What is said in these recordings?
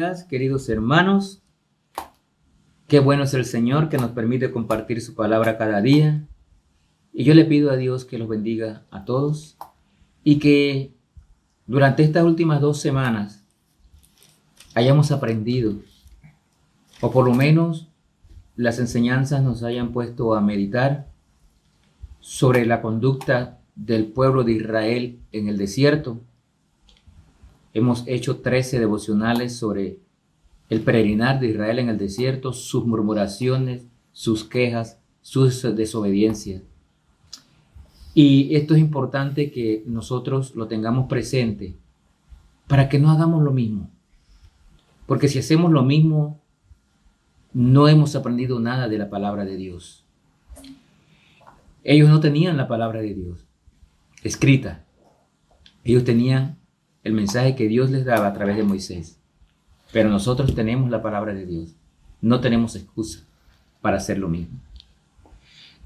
días, queridos hermanos. Qué bueno es el Señor que nos permite compartir su palabra cada día. Y yo le pido a Dios que los bendiga a todos y que durante estas últimas 2 semanas hayamos aprendido, o por lo menos las enseñanzas nos hayan puesto a meditar sobre la conducta del pueblo de Israel en el desierto. Hemos hecho 13 devocionales sobre el peregrinar de Israel en el desierto, sus murmuraciones, sus quejas, sus desobediencias. Y esto es importante que nosotros lo tengamos presente para que no hagamos lo mismo. Porque si hacemos lo mismo, no hemos aprendido nada de la palabra de Dios. Ellos no tenían la palabra de Dios escrita. Ellos tenían el mensaje que Dios les daba a través de Moisés. Pero nosotros tenemos la palabra de Dios. No tenemos excusa para hacer lo mismo.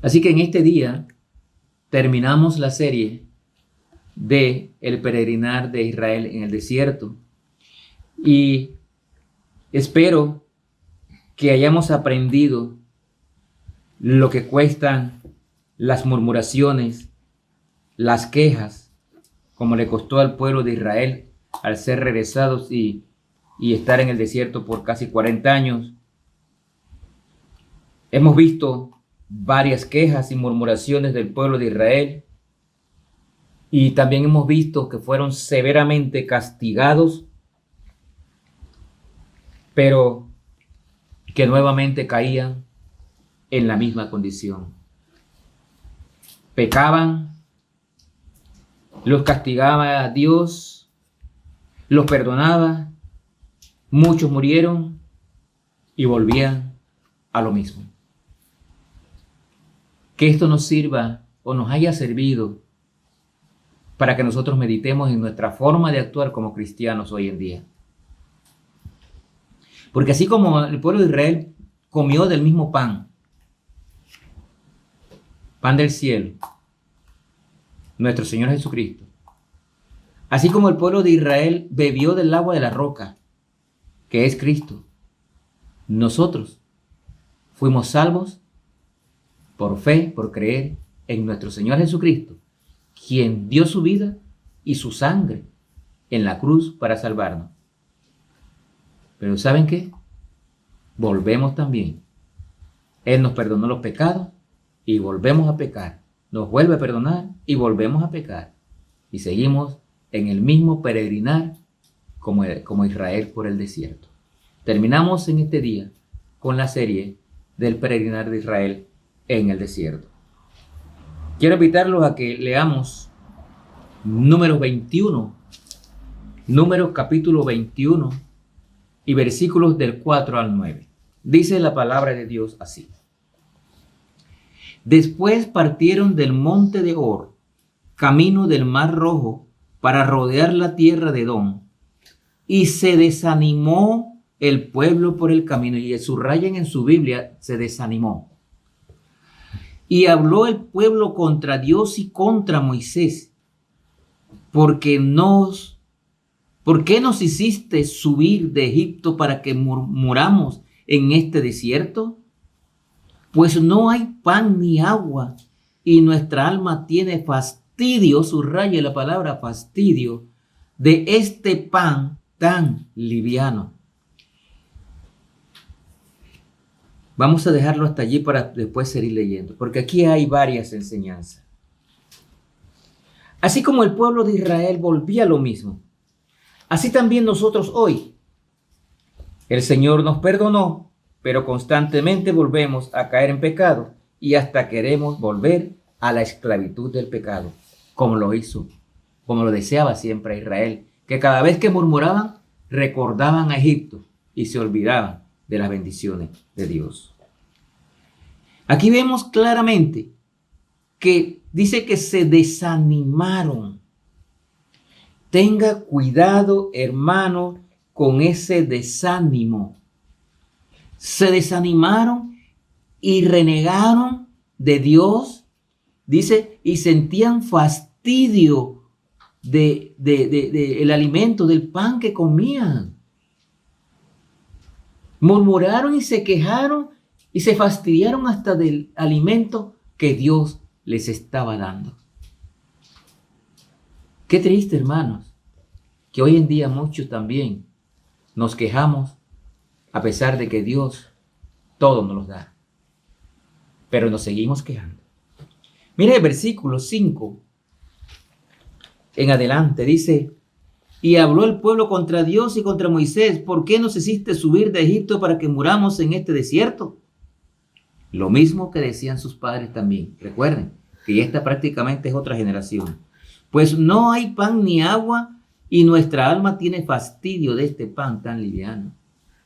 Así que en este día terminamos la serie de el peregrinar de Israel en el desierto. Y espero que hayamos aprendido lo que cuestan las murmuraciones, las quejas, como le costó al pueblo de Israel al ser regresados y estar en el desierto por casi 40 años. Hemos visto varias quejas y murmuraciones del pueblo de Israel y también hemos visto que fueron severamente castigados, pero que nuevamente caían en la misma condición. Pecaban, los castigaba a Dios, los perdonaba, muchos murieron y volvían a lo mismo. Que esto nos sirva o nos haya servido para que nosotros meditemos en nuestra forma de actuar como cristianos hoy en día. Porque así como el pueblo de Israel comió del mismo pan del cielo, nuestro Señor Jesucristo, así como el pueblo de Israel bebió del agua de la roca, que es Cristo, nosotros fuimos salvos por fe, por creer en nuestro Señor Jesucristo, quien dio su vida y su sangre en la cruz para salvarnos. Pero ¿saben qué? Volvemos también. Él nos perdonó los pecados y volvemos a pecar. Nos vuelve a perdonar y volvemos a pecar. Y seguimos en el mismo peregrinar como Israel por el desierto. Terminamos en este día con la serie del peregrinar de Israel en el desierto. Quiero invitarlos a que leamos Números 21, Números capítulo 21 y versículos del 4 al 9. Dice la palabra de Dios así. Después partieron del monte de Hor, camino del Mar Rojo, para rodear la tierra de Edom, y se desanimó el pueblo por el camino, y subrayen en su Biblia, se desanimó. Y habló el pueblo contra Dios y contra Moisés, ¿por qué nos hiciste subir de Egipto para que muramos en este desierto? Pues no hay pan ni agua, y nuestra alma tiene fastidio, subraye la palabra fastidio, de este pan tan liviano. Vamos a dejarlo hasta allí para después seguir leyendo, porque aquí hay varias enseñanzas. Así como el pueblo de Israel volvía a lo mismo, así también nosotros hoy. El Señor nos perdonó, pero constantemente volvemos a caer en pecado y hasta queremos volver a la esclavitud del pecado, como lo hizo, como lo deseaba siempre Israel, que cada vez que murmuraban, recordaban a Egipto y se olvidaban de las bendiciones de Dios. Aquí vemos claramente que dice que se desanimaron. Tenga cuidado, hermano, con ese desánimo. Se desanimaron y renegaron de Dios, dice, y sentían fastidio del alimento, del pan que comían. Murmuraron y se quejaron y se fastidiaron hasta del alimento que Dios les estaba dando. Qué triste, hermanos, que hoy en día muchos también nos quejamos a pesar de que Dios todo nos los da. Pero nos seguimos quejando. Mira el versículo 5 en adelante, dice: y habló el pueblo contra Dios y contra Moisés: ¿por qué nos hiciste subir de Egipto para que muramos en este desierto? Lo mismo que decían sus padres también. Recuerden que esta prácticamente es otra generación. Pues no hay pan ni agua, y nuestra alma tiene fastidio de este pan tan liviano.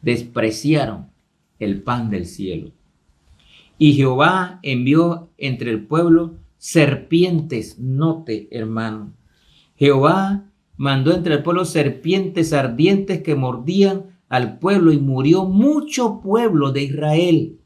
Despreciaron el pan del cielo. Y Jehová envió entre el pueblo serpientes. Note, hermano. Jehová mandó entre el pueblo serpientes ardientes que mordían al pueblo, y murió mucho pueblo de Israel.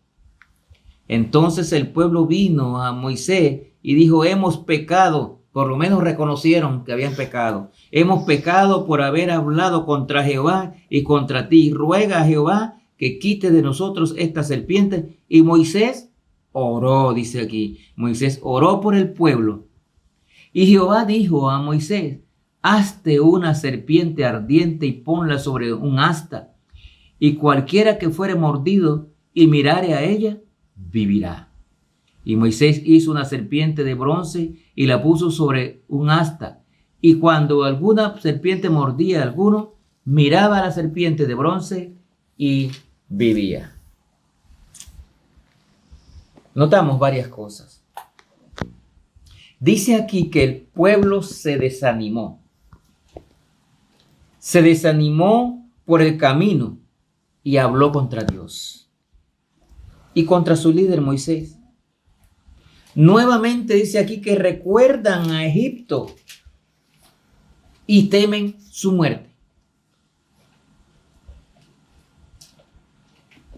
Entonces el pueblo vino a Moisés y dijo: hemos pecado. Por lo menos reconocieron que habían pecado. Hemos pecado por haber hablado contra Jehová y contra ti. Ruega a Jehová que quite de nosotros estas serpientes. Y Moisés oró, dice aquí. Moisés oró por el pueblo. Y Jehová dijo a Moisés: hazte una serpiente ardiente y ponla sobre un asta, y cualquiera que fuere mordido y mirare a ella, vivirá. Y Moisés hizo una serpiente de bronce y la puso sobre un asta. Y cuando alguna serpiente mordía a alguno, miraba a la serpiente de bronce y vivía. Notamos varias cosas. Dice aquí que el pueblo se desanimó. Se desanimó por el camino y habló contra Dios y contra su líder Moisés. Nuevamente dice aquí que recuerdan a Egipto y temen su muerte.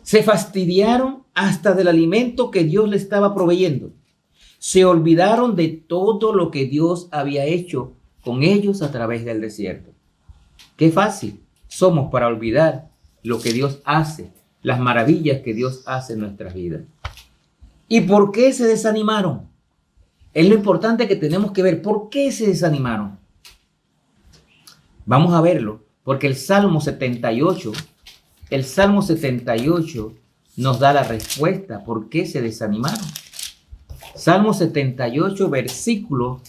Se fastidiaron hasta del alimento que Dios le estaba proveyendo. Se olvidaron de todo lo que Dios había hecho con ellos a través del desierto. Qué fácil somos para olvidar lo que Dios hace, las maravillas que Dios hace en nuestras vidas. ¿Y por qué se desanimaron? Es lo importante que tenemos que ver. ¿Por qué se desanimaron? Vamos a verlo, porque el Salmo 78 nos da la respuesta. ¿Por qué se desanimaron? Salmo 78, versículo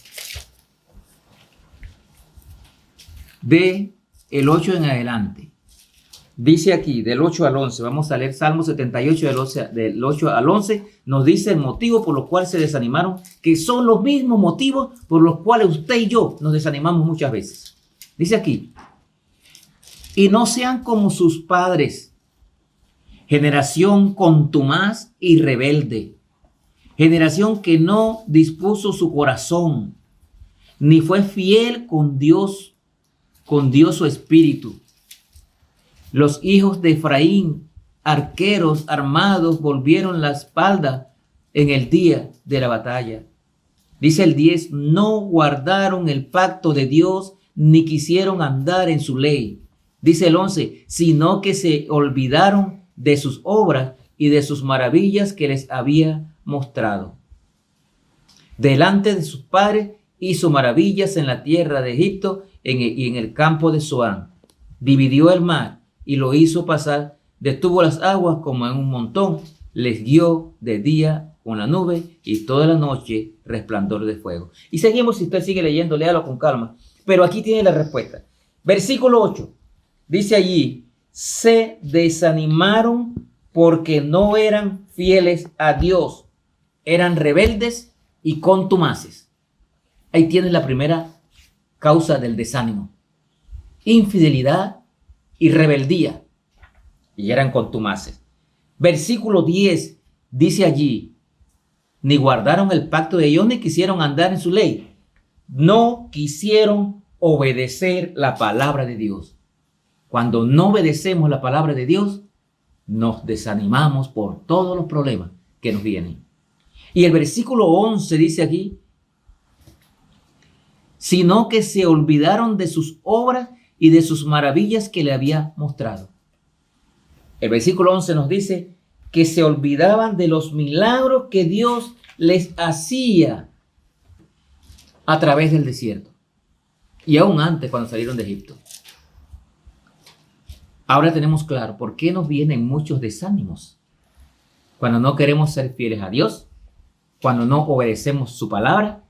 de el 8 en adelante. Dice aquí, del 8 al 11, vamos a leer Salmo 78 del 8 al 11, nos dice el motivo por los cuales se desanimaron, que son los mismos motivos por los cuales usted y yo nos desanimamos muchas veces. Dice aquí: y no sean como sus padres, generación contumaz y rebelde, generación que no dispuso su corazón, ni fue fiel con Dios su espíritu. Los hijos de Efraín, arqueros armados, volvieron la espalda en el día de la batalla. Dice el 10, no guardaron el pacto de Dios, ni quisieron andar en su ley. Dice el 11, sino que se olvidaron de sus obras y de sus maravillas que les había mostrado. Delante de sus padres hizo maravillas en la tierra de Egipto y en el campo de Zoán. Dividió el mar y lo hizo pasar, detuvo las aguas como en un montón, les guió de día con la nube y toda la noche resplandor de fuego. Y seguimos, si usted sigue leyendo, léalo con calma. Pero aquí tiene la respuesta. Versículo 8, dice allí, se desanimaron porque no eran fieles a Dios, eran rebeldes y contumaces. Ahí tienes la primera causa del desánimo. Infidelidad y rebeldía, y eran contumaces. Versículo 10 dice allí, ni guardaron el pacto de Dios, ni quisieron andar en su ley. No quisieron obedecer la palabra de Dios. Cuando no obedecemos la palabra de Dios, nos desanimamos por todos los problemas que nos vienen. Y el versículo 11 dice aquí, sino que se olvidaron de sus obras y de sus maravillas que le había mostrado. El versículo 11 nos dice que se olvidaban de los milagros que Dios les hacía a través del desierto. Y aún antes, cuando salieron de Egipto. Ahora tenemos claro por qué nos vienen muchos desánimos. Cuando no queremos ser fieles a Dios, cuando no obedecemos su palabra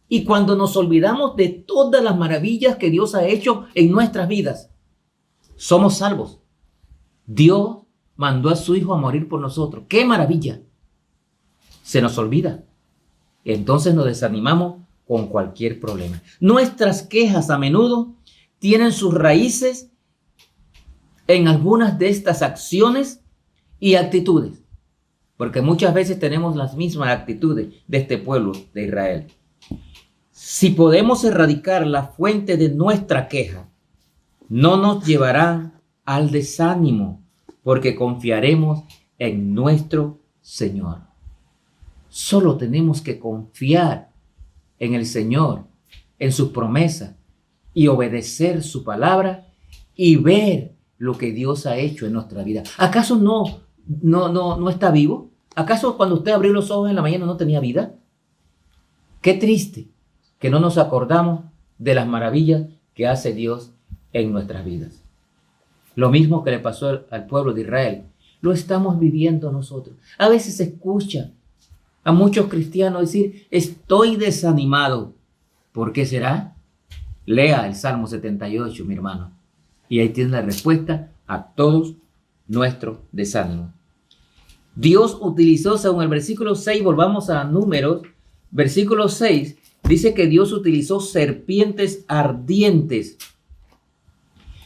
y cuando nos olvidamos de todas las maravillas que Dios ha hecho en nuestras vidas. Somos salvos. Dios mandó a su Hijo a morir por nosotros. ¡Qué maravilla! Se nos olvida. Entonces nos desanimamos con cualquier problema. Nuestras quejas a menudo tienen sus raíces en algunas de estas acciones y actitudes. Porque muchas veces tenemos las mismas actitudes de este pueblo de Israel. Si podemos erradicar la fuente de nuestra queja, no nos llevará al desánimo, porque confiaremos en nuestro Señor. Solo tenemos que confiar en el Señor, en sus promesas, y obedecer su palabra y ver lo que Dios ha hecho en nuestra vida. ¿Acaso no está vivo? ¿Acaso cuando usted abrió los ojos en la mañana no tenía vida? Qué triste que no nos acordamos de las maravillas que hace Dios en nuestras vidas. Lo mismo que le pasó al pueblo de Israel, lo estamos viviendo nosotros. A veces se escucha a muchos cristianos decir, estoy desanimado. ¿Por qué será? Lea el Salmo 78, mi hermano. Y ahí tiene la respuesta a todos nuestros desánimos. Dios utilizó, según el versículo 6, volvamos a Números, versículo 6, dice que Dios utilizó serpientes ardientes,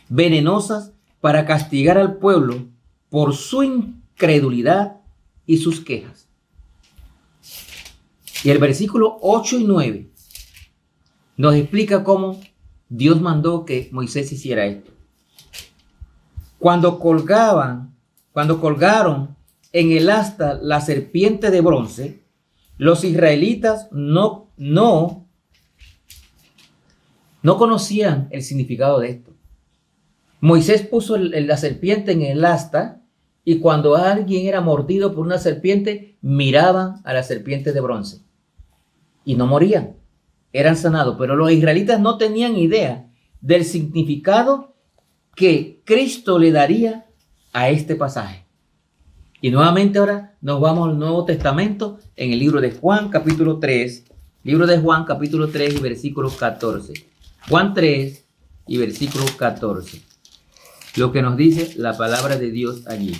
venenosas, para castigar al pueblo por su incredulidad y sus quejas. Y el versículo 8 y 9 nos explica cómo Dios mandó que Moisés hiciera esto. Cuando colgaron en el asta la serpiente de bronce, los israelitas no conocían el significado de esto. Moisés puso la serpiente en el asta y cuando alguien era mordido por una serpiente, miraban a la serpiente de bronce y no morían, eran sanados. Pero los israelitas no tenían idea del significado que Cristo le daría a este pasaje. Y nuevamente ahora nos vamos al Nuevo Testamento en el libro de Juan capítulo 3, libro de Juan capítulo 3 y versículo 14. Juan 3 y versículo 14. Lo que nos dice la palabra de Dios allí.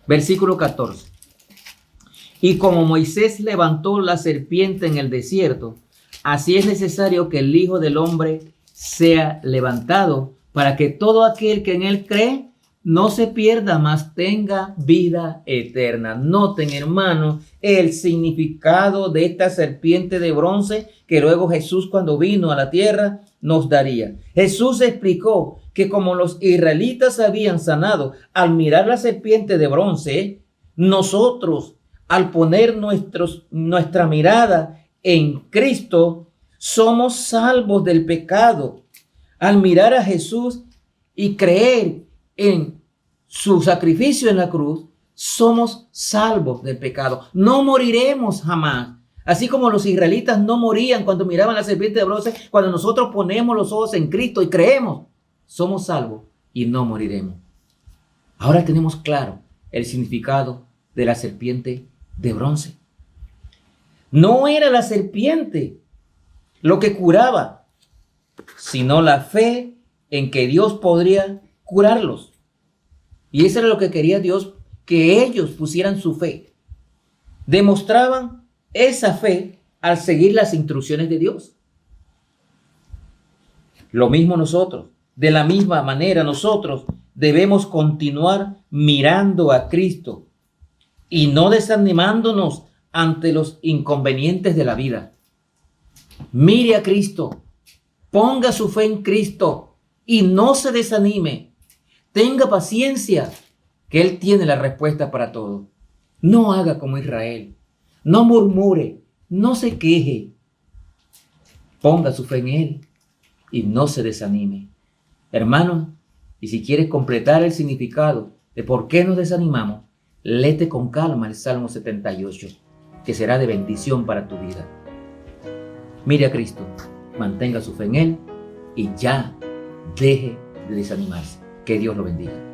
Versículo 14. Y como Moisés levantó la serpiente en el desierto, así es necesario que el Hijo del Hombre sea levantado para que todo aquel que en él cree no se pierda, mas tenga vida eterna. Noten, hermanos, el significado de esta serpiente de bronce que luego Jesús, cuando vino a la tierra, nos daría. Jesús explicó que como los israelitas habían sanado al mirar la serpiente de bronce, nosotros, al poner nuestra mirada en Cristo, somos salvos del pecado. Al mirar a Jesús y creer en su sacrificio en la cruz, somos salvos del pecado. No moriremos jamás. Así como los israelitas no morían cuando miraban la serpiente de bronce, cuando nosotros ponemos los ojos en Cristo y creemos, somos salvos y no moriremos. Ahora tenemos claro el significado de la serpiente de bronce. No era la serpiente lo que curaba, sino la fe en que Dios podría curarlos. Y eso era lo que quería Dios, que ellos pusieran su fe. Demostraban esa fe al seguir las instrucciones de Dios. Lo mismo nosotros. De la misma manera nosotros debemos continuar mirando a Cristo y no desanimándonos ante los inconvenientes de la vida. Mire a Cristo, ponga su fe en Cristo y no se desanime. Tenga paciencia, que Él tiene la respuesta para todo. No haga como Israel, no murmure, no se queje. Ponga su fe en Él y no se desanime. Hermanos, y si quieres completar el significado de por qué nos desanimamos, léete con calma el Salmo 78, que será de bendición para tu vida. Mire a Cristo, mantenga su fe en Él y ya deje de desanimarse. Que Dios lo bendiga.